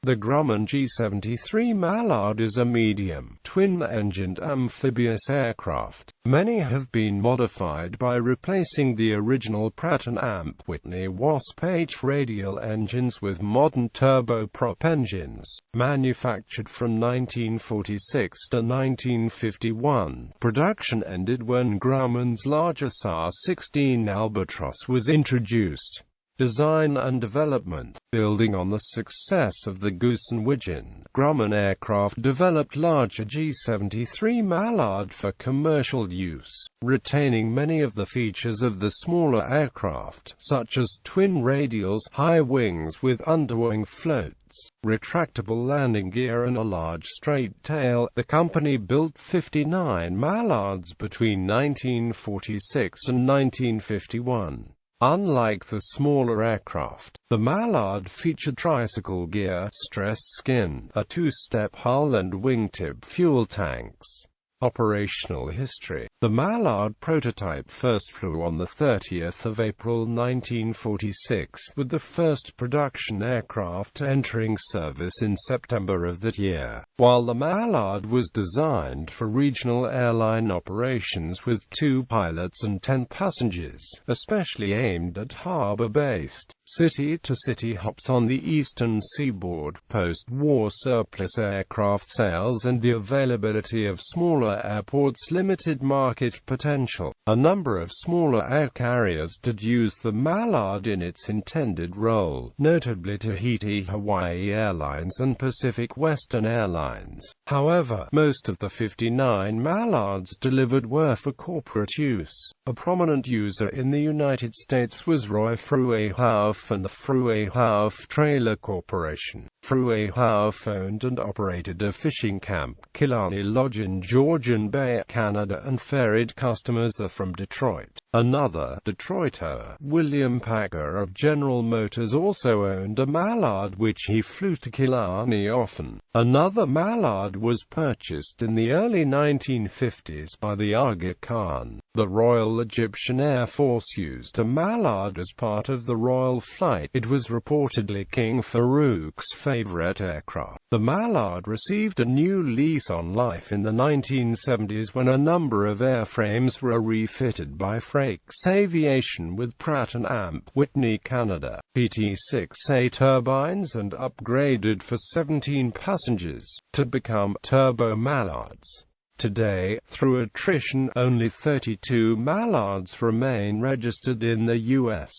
The Grumman G-73 Mallard is a medium, twin-engined amphibious aircraft. Many have been modified by replacing the original Pratt and Whitney Wasp H radial engines with modern turboprop engines. Manufactured from 1946 to 1951, production ended when Grumman's larger SA-16 Albatross was introduced. Design and development. Building on the success of the Goose and Widgeon, Grumman Aircraft developed larger G-73 Mallard for commercial use, retaining many of the features of the smaller aircraft, such as twin radials, high wings with underwing floats, retractable landing gear and a large straight tail. The company built 59 Mallards between 1946 and 1951. Unlike the smaller aircraft, the Mallard featured tricycle gear, stressed skin, a two-step hull and wingtip fuel tanks. Operational history. The Mallard prototype first flew on 30th of April 1946, with the first production aircraft entering service in September of that year. While the Mallard was designed for regional airline operations with 2 pilots and 10 passengers, especially aimed at harbor-based, city-to-city hops on the eastern seaboard, post-war surplus aircraft sales and the availability of smaller airports limited market potential. A number of smaller air carriers did use the Mallard in its intended role, notably Tahiti Hawaii Airlines and Pacific Western Airlines. However, most of the 59 Mallards delivered were for corporate use. A prominent user in the United States was Roy Fruehauf and the Fruehauf Trailer Corporation. Fruehauf owned and operated a fishing camp, Killarney Lodge in Georgian Bay, Canada, and ferried customers from Detroit. Another Detroiter, William Packer of General Motors, also owned a Mallard which he flew to Killarney often. Another Mallard was purchased in the early 1950s by the Aga Khan. The Royal Egyptian Air Force used a Mallard as part of the royal flight. It was reportedly King Farouk's favorite aircraft. The Mallard received a new lease on life in the 1970s when a number of airframes were refitted by Frakes Aviation with Pratt and Whitney Canada PT6A turbines and upgraded for 17 passengers to become turbo Mallards. Today, through attrition, only 32 Mallards remain registered in the U.S.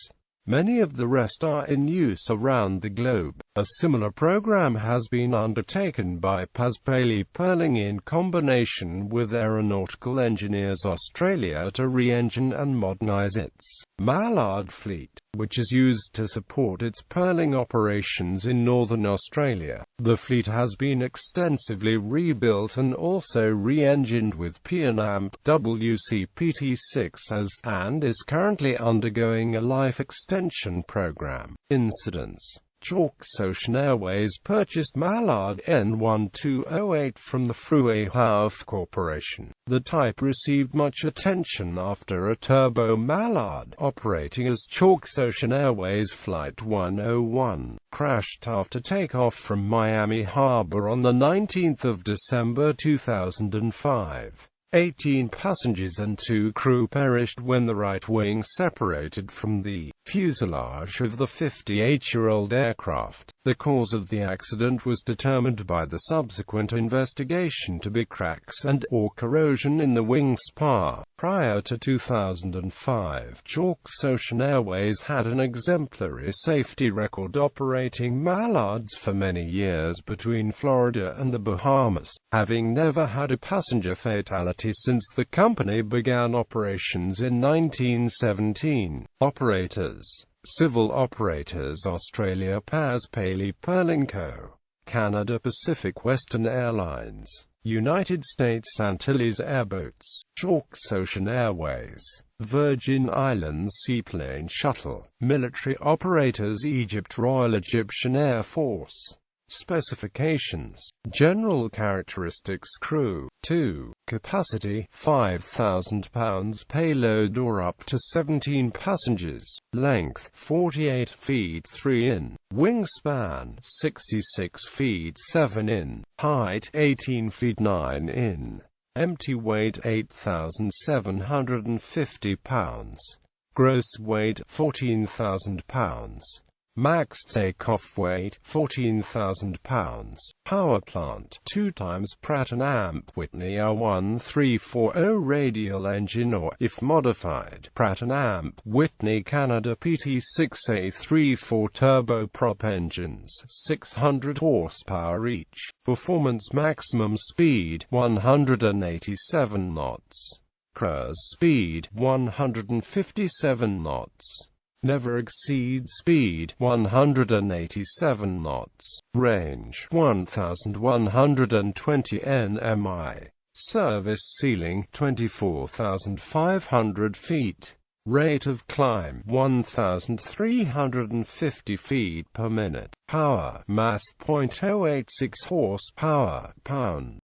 Many of the rest are in use around the globe. A similar program has been undertaken by Paz Paley Perling in combination with Aeronautical Engineers Australia to re-engine and modernise its Mallard fleet, which is used to support its Perling operations in northern Australia. The fleet has been extensively rebuilt and also re-engined with P&AMP WCPT6 and is currently undergoing a life extension program. Incidents. Chalks Ocean Airways purchased Mallard N1208 from the Fruehauf Corporation. The type received much attention after a turbo Mallard, operating as Chalks Ocean Airways Flight 101, crashed after takeoff from Miami Harbor on 19 December 2005. 18 passengers and 2 crew perished when the right wing separated from the fuselage of the 58-year-old aircraft. The cause of the accident was determined by the subsequent investigation to be cracks and/or corrosion in the wing spar. Prior to 2005, Chalks Ocean Airways had an exemplary safety record operating Mallards for many years between Florida and the Bahamas, having never had a passenger fatality since the company began operations in 1917. Operators. Civil Operators Australia Paz Paley Perling Co. Canada Pacific Western Airlines. United States Antilles Airboats. Chalks Ocean Airways. Virgin Islands Seaplane Shuttle. Military Operators Egypt Royal Egyptian Air Force. Specifications. General characteristics. Crew. 2. Capacity, 5,000 pounds. Payload or up to 17 passengers. Length, 48 feet 3 in. Wingspan, 66 feet 7 in. Height, 18 feet 9 in. Empty weight, 8,750 pounds. Gross weight, 14,000 pounds. Max takeoff weight, 14,000 pounds. Power plant, 2 times Pratt & Whitney R1340 radial engine or, if modified, Pratt & Whitney Canada PT6A34 turboprop engines, 600 horsepower each. Performance maximum speed, 187 knots. Cruise speed, 157 knots. Never exceed speed, 187 knots. Range, 1,120 nmi. Service ceiling, 24,500 feet. Rate of climb, 1,350 feet per minute. Power, mass 0.086 horsepower, pound.